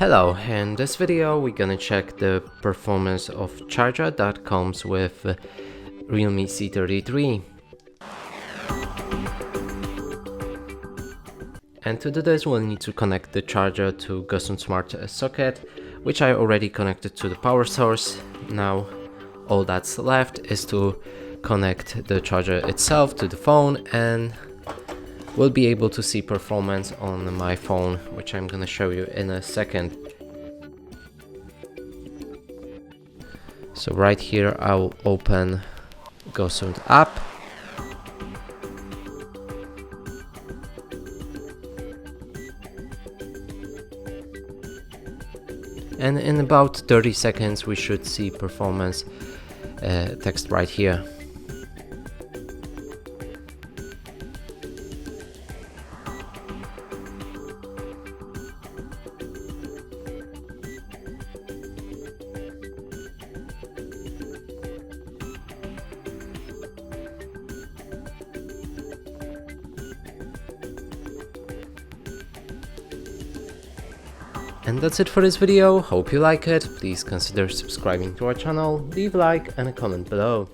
Hello, in this video we're gonna check the performance of charger that comes with Realme C33. And to do this we'll need to connect the charger to Gosum Smart socket, which I already connected to the power source. Now all that's left is to connect the charger itself to the phone, and we'll be able to see performance on my phone, which I'm gonna show you in a second. So right here I'll open Gosum app. And in about 30 seconds we should see performance text right here. And that's it for this video. Hope you like it. Please consider subscribing to our channel, leave a like and a comment below.